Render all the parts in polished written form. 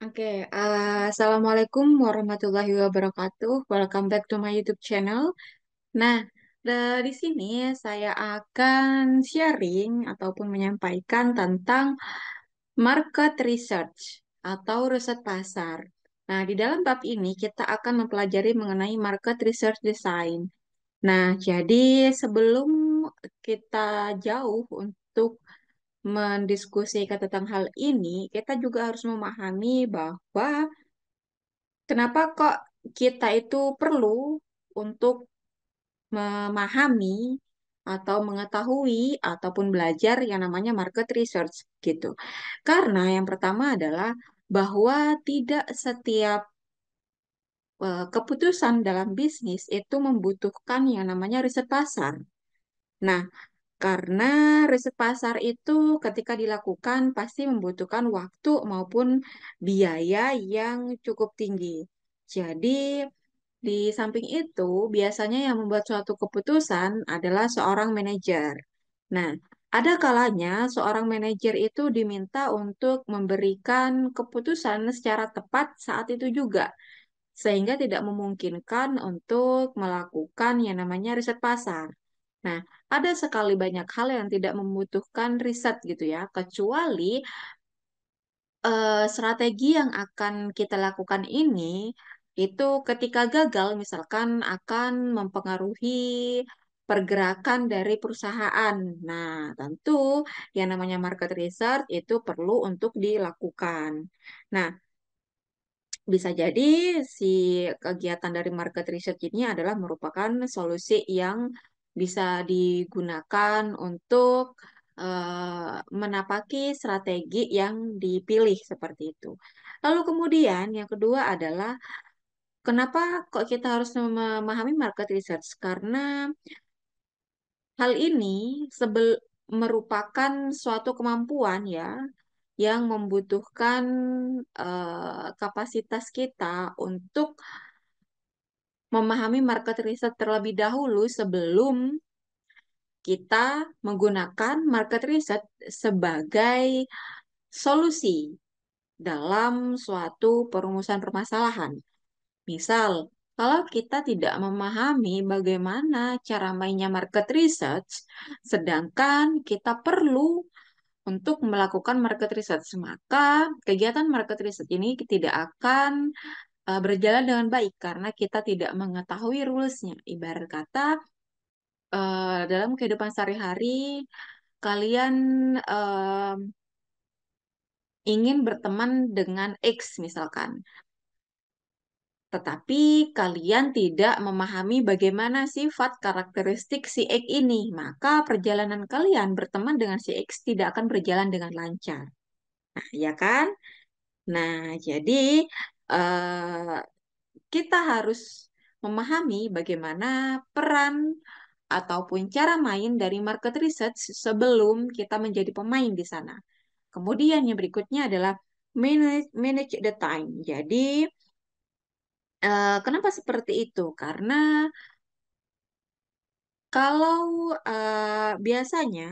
Oke, Assalamualaikum warahmatullahi wabarakatuh. Welcome back to my YouTube channel. Nah, di sini saya akan sharing ataupun menyampaikan tentang market research atau riset pasar. Nah, di dalam bab ini kita akan mempelajari mengenai market research design. Nah, jadi sebelum kita jauh untuk mendiskusikan tentang hal ini, kita juga harus memahami bahwa kenapa kok kita itu perlu untuk memahami atau mengetahui ataupun belajar yang namanya market research gitu. Karena yang pertama adalah bahwa tidak setiap keputusan dalam bisnis itu membutuhkan yang namanya riset pasar. Nah, karena riset pasar itu ketika dilakukan pasti membutuhkan waktu maupun biaya yang cukup tinggi. Jadi, di samping itu, biasanya yang membuat suatu keputusan adalah seorang manajer. Nah, ada kalanya seorang manajer itu diminta untuk memberikan keputusan secara tepat saat itu juga, sehingga tidak memungkinkan untuk melakukan yang namanya riset pasar. Nah, ada sekali banyak hal yang tidak membutuhkan riset gitu ya, kecuali strategi yang akan kita lakukan ini itu ketika gagal misalkan akan mempengaruhi pergerakan dari perusahaan. Nah, tentu yang namanya market research itu perlu untuk dilakukan. Nah, bisa jadi si kegiatan dari market research ini adalah merupakan solusi yang bisa digunakan untuk menapaki strategi yang dipilih seperti itu. Lalu kemudian yang kedua adalah kenapa kok kita harus memahami market research? Karena hal ini merupakan suatu kemampuan ya yang membutuhkan kapasitas kita untuk memahami market research terlebih dahulu sebelum kita menggunakan market research sebagai solusi dalam suatu perumusan permasalahan. Misal, kalau kita tidak memahami bagaimana cara mainnya market research, sedangkan kita perlu untuk melakukan market research, maka kegiatan market research ini tidak akan berjalan dengan baik karena kita tidak mengetahui rules-nya. Ibarat kata, dalam kehidupan sehari-hari, kalian eh, ingin berteman dengan X misalkan, tetapi kalian tidak memahami bagaimana sifat karakteristik si X ini, maka perjalanan kalian berteman dengan si X tidak akan berjalan dengan lancar. Nah, ya kan? Nah, jadi eh, kita harus memahami bagaimana peran ataupun cara main dari market research sebelum kita menjadi pemain di sana. Kemudian yang berikutnya adalah manage the time. Jadi, kenapa seperti itu? Karena kalau biasanya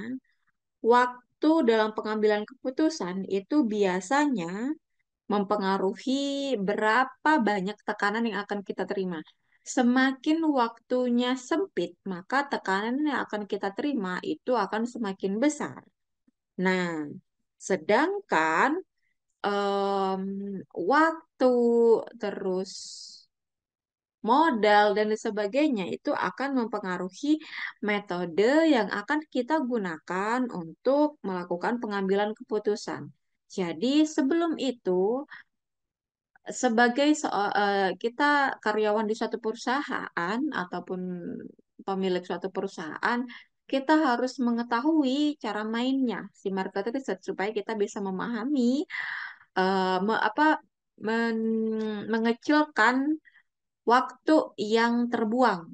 waktu dalam pengambilan keputusan itu biasanya mempengaruhi berapa banyak tekanan yang akan kita terima. Semakin waktunya sempit, maka tekanan yang akan kita terima itu akan semakin besar. Nah, sedangkan em, waktu terus modal dan sebagainya itu akan mempengaruhi metode yang akan kita gunakan untuk melakukan pengambilan keputusan. Jadi sebelum itu sebagai kita karyawan di suatu perusahaan ataupun pemilik suatu perusahaan, kita harus mengetahui cara mainnya si market research supaya kita bisa memahami apa mengecilkan waktu yang terbuang.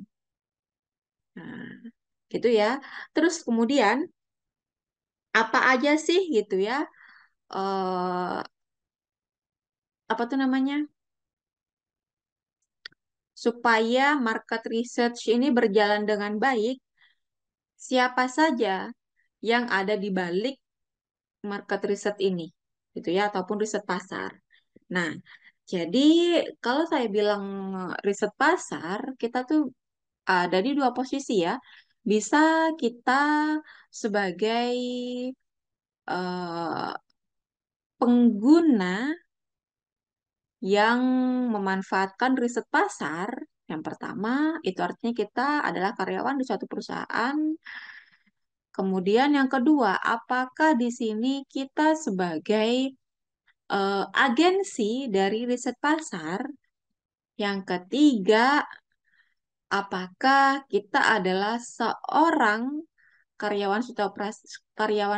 Nah, gitu ya. Terus kemudian apa aja sih gitu ya? eh apa tuh namanya? Supaya market research ini berjalan dengan baik, siapa saja yang ada di balik market research ini, gitu ya, ataupun riset pasar. Nah, jadi kalau saya bilang riset pasar, kita tuh ada di dua posisi ya. Bisa kita sebagai eh, pengguna yang memanfaatkan riset pasar. Yang pertama, itu artinya kita adalah karyawan di suatu perusahaan. Kemudian yang kedua, apakah di sini kita sebagai agensi dari riset pasar? Yang ketiga, apakah kita adalah seorang karyawan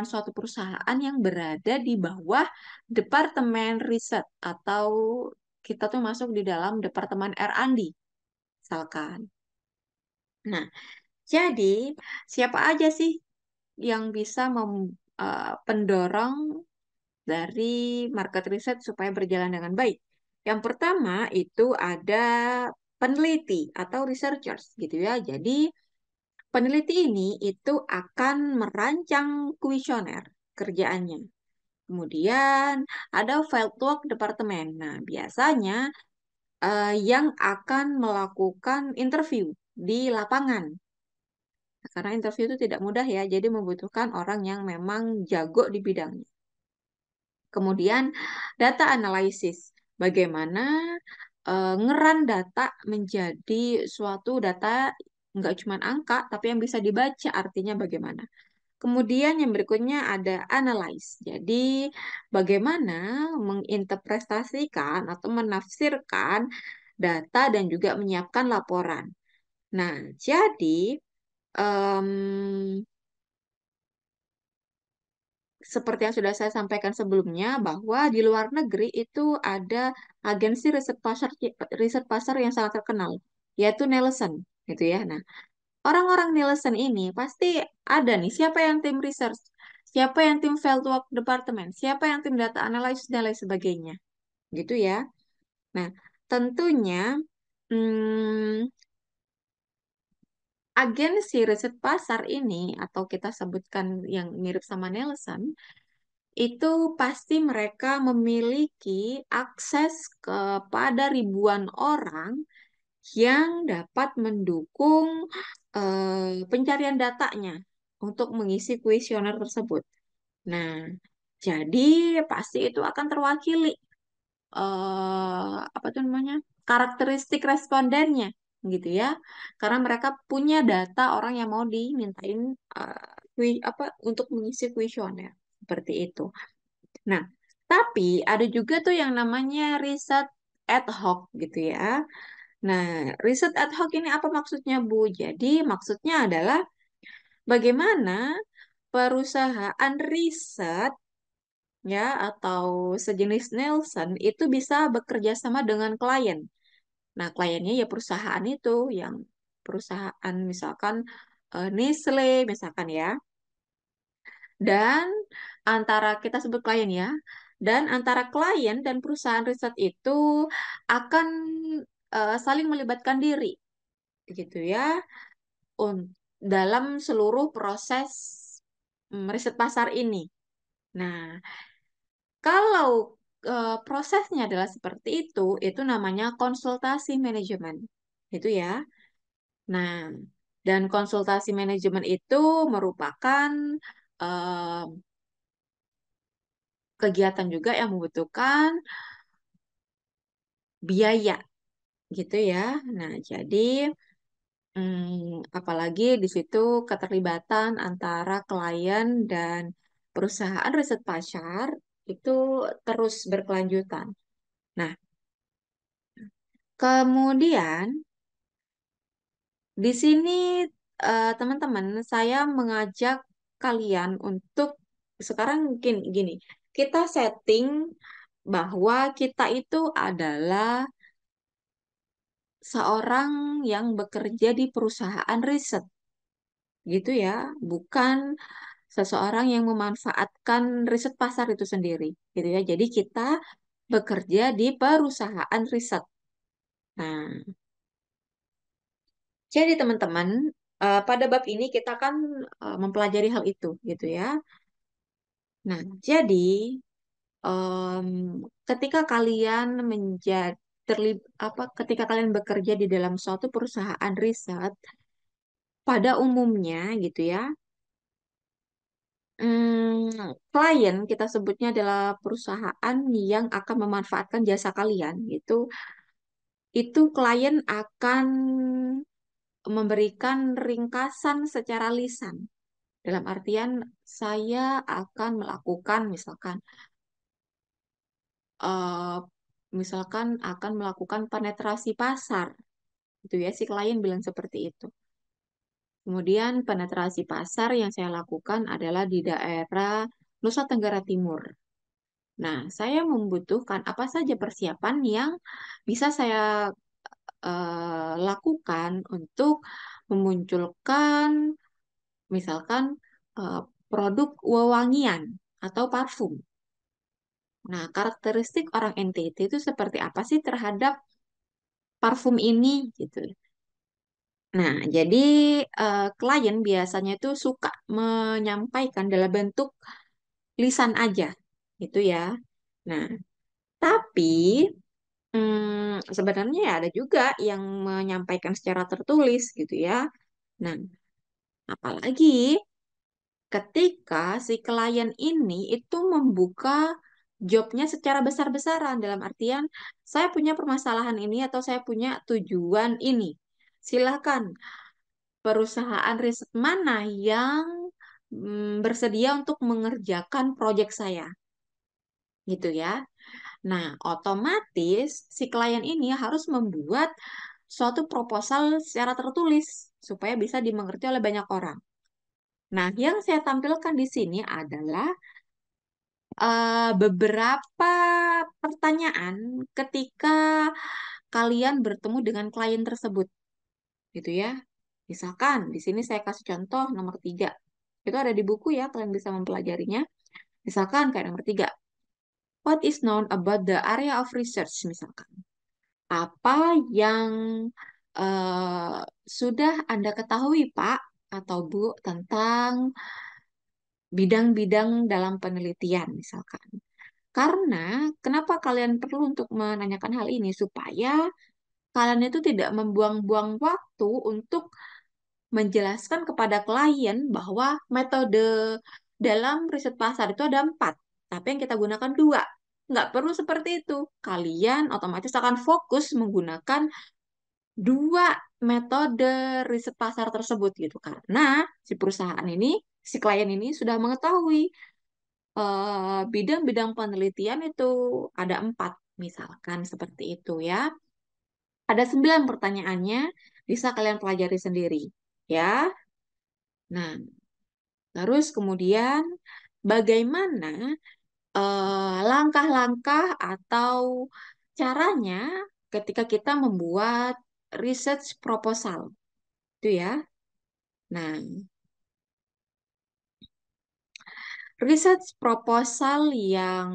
suatu perusahaan yang berada di bawah departemen riset atau kita tuh masuk di dalam departemen R&D misalkan. Nah, jadi siapa aja sih yang bisa pendorong dari market research supaya berjalan dengan baik? Yang pertama itu ada peneliti atau researchers gitu ya. Jadi peneliti ini itu akan merancang kuesioner kerjaannya. Kemudian ada fieldwork departemen. Nah, biasanya yang akan melakukan interview di lapangan. Karena interview itu tidak mudah ya, jadi membutuhkan orang yang memang jago di bidangnya. Kemudian data analisis. Bagaimana ngeran data menjadi suatu data nggak cuma angka, tapi yang bisa dibaca artinya bagaimana. Kemudian yang berikutnya ada analyze. Jadi bagaimana menginterpretasikan atau menafsirkan data dan juga menyiapkan laporan. Nah, jadi em, seperti yang sudah saya sampaikan sebelumnya bahwa di luar negeri itu ada agensi riset pasar yang sangat terkenal, yaitu Nielsen, gitu ya. Nah, orang-orang Nielsen ini pasti ada nih, siapa yang tim research, siapa yang tim fieldwork department, siapa yang tim data analysis dan lain sebagainya, gitu ya. Nah, tentunya hmm, agensi riset pasar ini atau kita sebutkan yang mirip sama Nielsen itu pasti mereka memiliki akses kepada ribuan orang yang dapat mendukung pencarian datanya untuk mengisi kuesioner tersebut. Nah, jadi pasti itu akan terwakili apa tuh namanya karakteristik respondennya gitu ya, karena mereka punya data orang yang mau dimintain apa untuk mengisi kuesioner seperti itu. Nah, tapi ada juga tuh yang namanya riset ad hoc gitu ya. Nah, riset ad hoc ini apa maksudnya, Bu? Jadi, maksudnya adalah bagaimana perusahaan riset ya atau sejenis Nielsen itu bisa bekerja sama dengan klien. Nah, kliennya ya perusahaan itu yang perusahaan misalkan Nestle misalkan ya. Dan antara kita sebut klien ya, dan antara klien dan perusahaan riset itu akan saling melibatkan diri gitu ya dalam seluruh proses riset pasar ini. Nah, kalau prosesnya adalah seperti itu namanya konsultasi manajemen. Itu ya. Nah, dan konsultasi manajemen itu merupakan eh, kegiatan juga yang membutuhkan biaya gitu ya. Nah, jadi apalagi di situ keterlibatan antara klien dan perusahaan riset pasar itu terus berkelanjutan. Nah, kemudian di sini teman-teman saya mengajak kalian untuk sekarang mungkin gini, kita setting bahwa kita itu adalah seorang yang bekerja di perusahaan riset, gitu ya, bukan seseorang yang memanfaatkan riset pasar itu sendiri, gitu ya. Jadi kita bekerja di perusahaan riset. Nah, jadi teman-teman, pada bab ini kita kan mempelajari hal itu, gitu ya. Nah, jadi Em, ketika kalian menjadi ketika kalian bekerja di dalam suatu perusahaan riset, pada umumnya gitu ya, klien kita sebutnya adalah perusahaan yang akan memanfaatkan jasa kalian gitu. Itu klien akan memberikan ringkasan secara lisan. Dalam artian saya akan melakukan eh, misalkan akan melakukan penetrasi pasar, gitu ya si klien bilang seperti itu. Kemudian penetrasi pasar yang saya lakukan adalah di daerah Nusa Tenggara Timur. Nah, saya membutuhkan apa saja persiapan yang bisa saya lakukan untuk memunculkan misalkan eh, produk wewangian atau parfum. Nah, karakteristik orang NTT itu seperti apa sih terhadap parfum ini gitu. Nah, jadi klien biasanya itu suka menyampaikan dalam bentuk lisan aja, gitu ya. Nah, tapi sebenarnya ya ada juga yang menyampaikan secara tertulis, gitu ya. Nah, apalagi ketika si klien ini itu membuka jobnya secara besar-besaran, dalam artian saya punya permasalahan ini atau saya punya tujuan ini. Silakan perusahaan riset mana yang bersedia untuk mengerjakan proyek saya, gitu ya. Nah, otomatis si klien ini harus membuat suatu proposal secara tertulis supaya bisa dimengerti oleh banyak orang. Nah, yang saya tampilkan di sini adalah beberapa pertanyaan ketika kalian bertemu dengan klien tersebut, gitu ya. Misalkan di sini saya kasih contoh nomor 3. Itu ada di buku ya, kalian bisa mempelajarinya. Misalkan kayak nomor 3. What is known about the area of research, misalkan. Apa yang eh, sudah Anda ketahui, Pak atau Bu, tentang bidang-bidang dalam penelitian, misalkan. Karena kenapa kalian perlu untuk menanyakan hal ini? Supaya kalian itu tidak membuang-buang waktu untuk menjelaskan kepada klien bahwa metode dalam riset pasar itu ada 4, tapi yang kita gunakan 2. Nggak perlu seperti itu. Kalian otomatis akan fokus menggunakan 2 metode riset pasar tersebut gitu. Karena si perusahaan ini, si klien ini sudah mengetahui bidang-bidang penelitian itu ada 4, misalkan seperti itu ya. Ada 9 pertanyaannya, bisa kalian pelajari sendiri ya. Nah, terus kemudian bagaimana langkah-langkah atau caranya ketika kita membuat research proposal itu ya. Nah, research proposal yang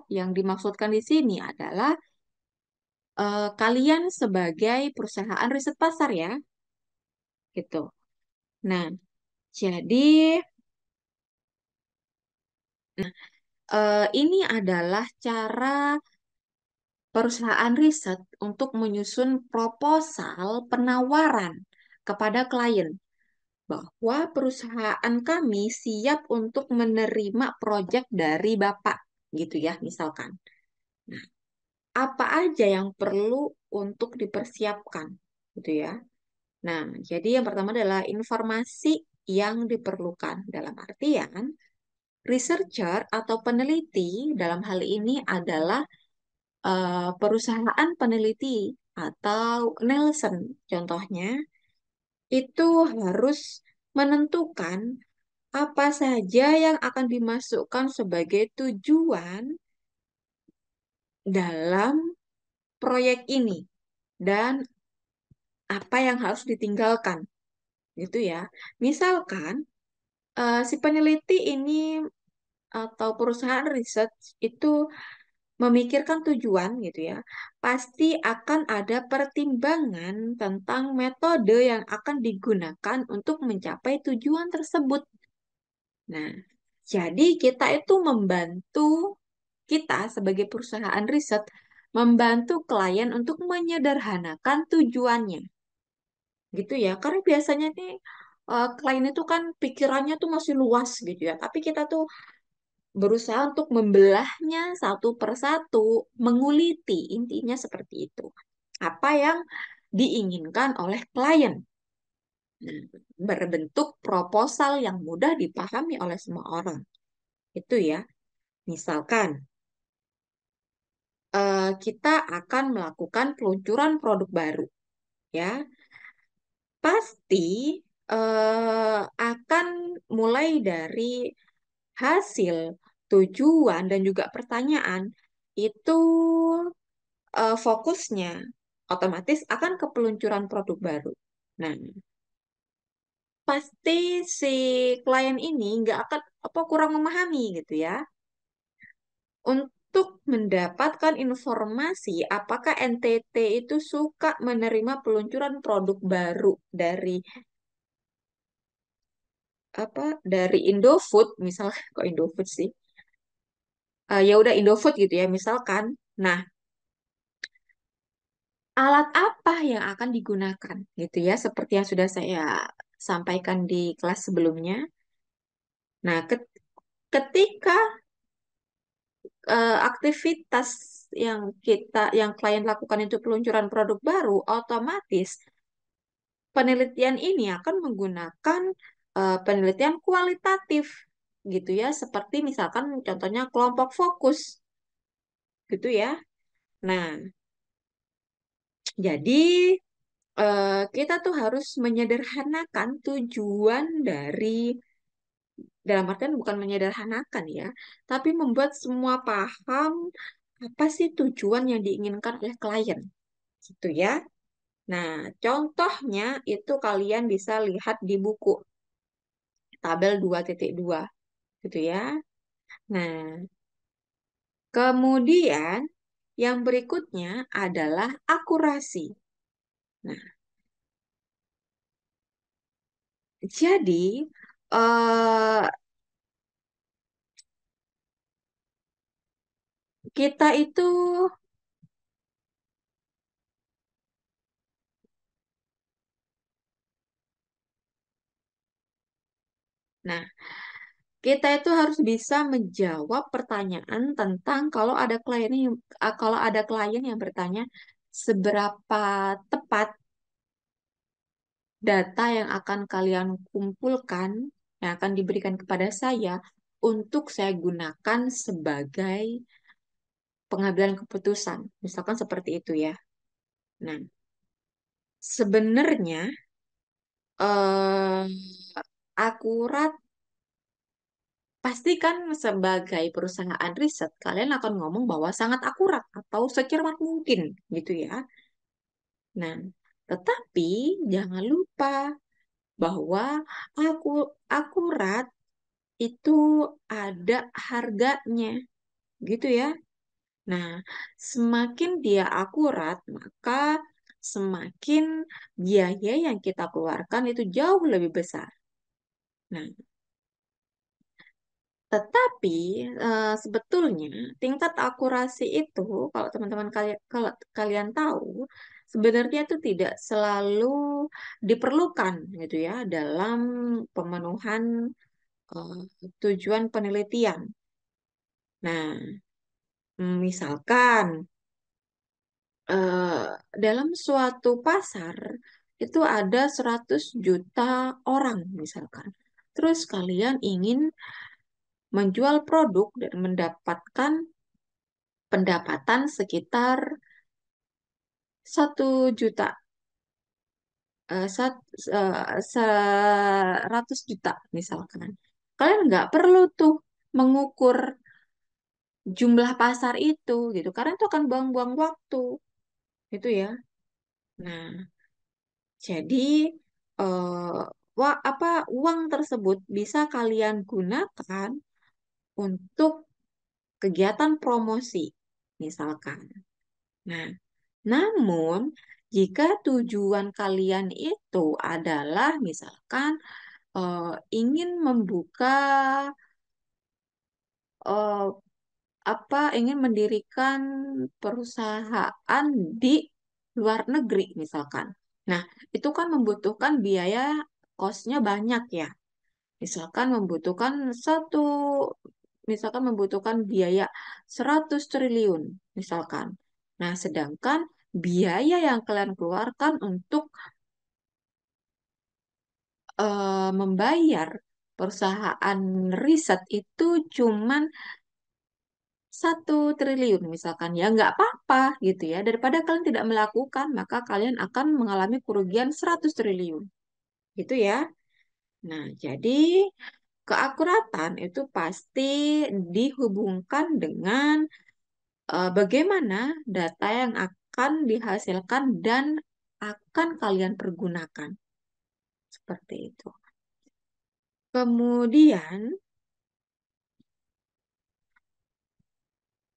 yang dimaksudkan di sini adalah kalian sebagai perusahaan riset pasar ya, gitu. Nah, jadi ini adalah cara perusahaan riset untuk menyusun proposal penawaran kepada klien bahwa perusahaan kami siap untuk menerima proyek dari Bapak, gitu ya, misalkan. Nah, apa aja yang perlu untuk dipersiapkan, gitu ya. Nah, jadi yang pertama adalah informasi yang diperlukan. Dalam artian, researcher atau peneliti dalam hal ini adalah perusahaan peneliti atau Nelson contohnya, itu harus menentukan apa saja yang akan dimasukkan sebagai tujuan dalam proyek ini dan apa yang harus ditinggalkan, gitu ya. Misalkan si peneliti ini atau perusahaan riset itu memikirkan tujuan gitu ya, pasti akan ada pertimbangan tentang metode yang akan digunakan untuk mencapai tujuan tersebut. Nah, Jadi kita itu kita sebagai perusahaan riset membantu klien untuk menyederhanakan tujuannya, gitu ya. Karena biasanya nih klien itu kan pikirannya tuh masih luas gitu ya, tapi kita tuh berusaha untuk membelahnya satu persatu, menguliti intinya seperti itu. Apa yang diinginkan oleh klien. Nah, berbentuk proposal yang mudah dipahami oleh semua orang. Itu ya. Misalkan kita akan melakukan peluncuran produk baru, ya. Pasti akan mulai dari hasil, tujuan, dan juga pertanyaan itu fokusnya otomatis akan ke peluncuran produk baru. Nah, pasti si klien ini nggak akan apa kurang memahami gitu ya. Untuk mendapatkan informasi apakah NTT itu suka menerima peluncuran produk baru dari Indofood misalnya kok Indofood sih. Ya udah Indofood gitu ya misalkan. Nah, alat apa yang akan digunakan gitu ya seperti yang sudah saya sampaikan di kelas sebelumnya. Nah, ketika aktivitas yang klien lakukan itu peluncuran produk baru, otomatis penelitian ini akan menggunakan penelitian kualitatif gitu ya, seperti misalkan contohnya kelompok fokus gitu ya. Nah, jadi kita tuh harus menyederhanakan tujuan dalam artian bukan menyederhanakan ya, tapi membuat semua paham apa sih tujuan yang diinginkan oleh klien gitu ya. Nah, contohnya itu kalian bisa lihat di buku tabel 2.2 gitu ya. Nah, kemudian yang berikutnya adalah akurasi. Nah, jadi eh, kita itu, nah, kita itu harus bisa menjawab pertanyaan tentang kalau ada klien yang bertanya seberapa tepat data yang akan kalian kumpulkan yang akan diberikan kepada saya untuk saya gunakan sebagai pengambilan keputusan. Misalkan seperti itu ya. Nah, sebenarnya eh, akurat pastikan sebagai perusahaan riset kalian akan ngomong bahwa sangat akurat atau secermat mungkin gitu ya. Nah, tetapi jangan lupa bahwa aku akurat itu ada harganya gitu ya. Nah, semakin dia akurat, maka semakin biaya yang kita keluarkan itu jauh lebih besar. Nah, tetapi sebetulnya tingkat akurasi itu, kalau kalian tahu, sebenarnya itu tidak selalu diperlukan gitu ya dalam pemenuhan eh, tujuan penelitian. Nah, misalkan eh, dalam suatu pasar itu ada 100 juta orang misalkan. Terus kalian ingin menjual produk dan mendapatkan pendapatan sekitar 1 juta, 100 juta misalkan. Kalian nggak perlu tuh mengukur jumlah pasar itu gitu, karena itu akan buang-buang waktu gitu ya. Nah, jadi eh, uang tersebut bisa kalian gunakan untuk kegiatan promosi misalkan. Nah, namun, jika tujuan kalian itu adalah misalkan ingin membuka eh, ingin mendirikan perusahaan di luar negeri misalkan. Nah, itu kan membutuhkan biaya kosnya banyak ya. Misalkan membutuhkan satu, misalkan membutuhkan biaya 100 triliun misalkan. Nah, sedangkan biaya yang kalian keluarkan untuk membayar perusahaan riset itu cuman 1 triliun misalkan ya nggak apa-apa gitu ya daripada kalian tidak melakukan maka kalian akan mengalami kerugian 100 triliun gitu ya. Nah, jadi keakuratan itu pasti dihubungkan dengan bagaimana data yang akan dihasilkan dan akan kalian pergunakan seperti itu. Kemudian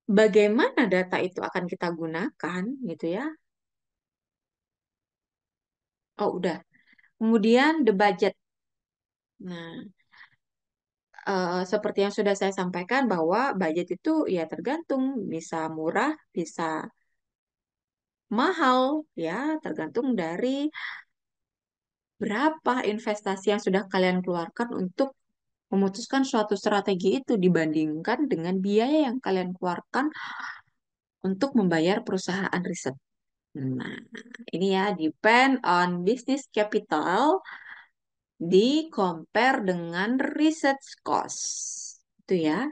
bagaimana data itu akan kita gunakan gitu ya. Oh, udah. Kemudian the budget. Nah, seperti yang sudah saya sampaikan bahwa budget itu ya tergantung bisa murah, bisa mahal ya, tergantung dari berapa investasi yang sudah kalian keluarkan untuk memutuskan suatu strategi itu dibandingkan dengan biaya yang kalian keluarkan untuk membayar perusahaan riset. Nah, ini ya depend on business capital di compare dengan research cost. Itu ya.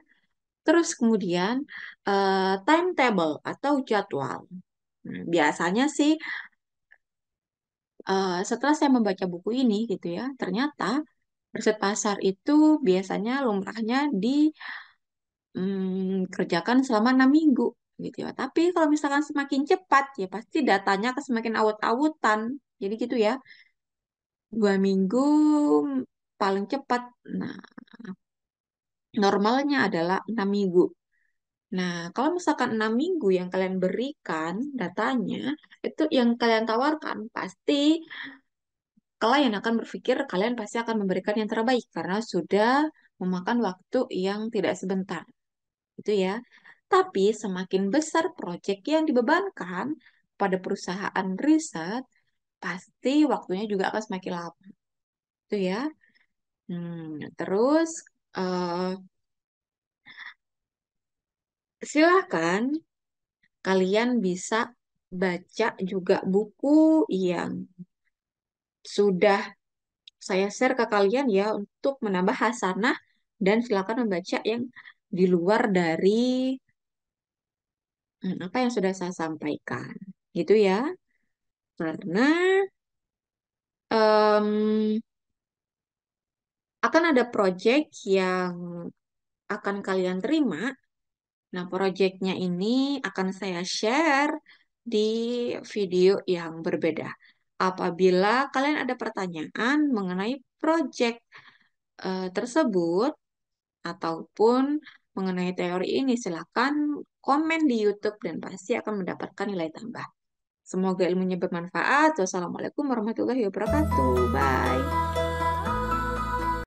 Terus kemudian timetable atau jadwal. Nah, biasanya sih setelah saya membaca buku ini gitu ya, ternyata riset pasar itu biasanya lumrahnya dikerjakan selama 6 minggu gitu ya. Tapi kalau misalkan semakin cepat ya pasti datanya akan semakin awut-awutan. Jadi gitu ya, 2 minggu paling cepat. Nah, normalnya adalah 6 minggu. Nah, kalau misalkan 6 minggu yang kalian berikan datanya, itu yang kalian tawarkan, pasti klien akan berpikir kalian pasti akan memberikan yang terbaik karena sudah memakan waktu yang tidak sebentar. Itu ya. Tapi semakin besar proyek yang dibebankan pada perusahaan riset, pasti waktunya juga akan semakin lama. Itu ya. Terus eh, silakan kalian bisa baca juga buku yang sudah saya share ke kalian ya untuk menambah hasanah dan silakan membaca yang di luar dari apa yang sudah saya sampaikan. Gitu ya. Karena em, akan ada project yang akan kalian terima. Nah, projectnya ini akan saya share di video yang berbeda. Apabila kalian ada pertanyaan mengenai project tersebut ataupun mengenai teori ini, silakan komen di YouTube dan pasti akan mendapatkan nilai tambah. Semoga ilmunya bermanfaat. Wassalamualaikum warahmatullahi wabarakatuh. Bye.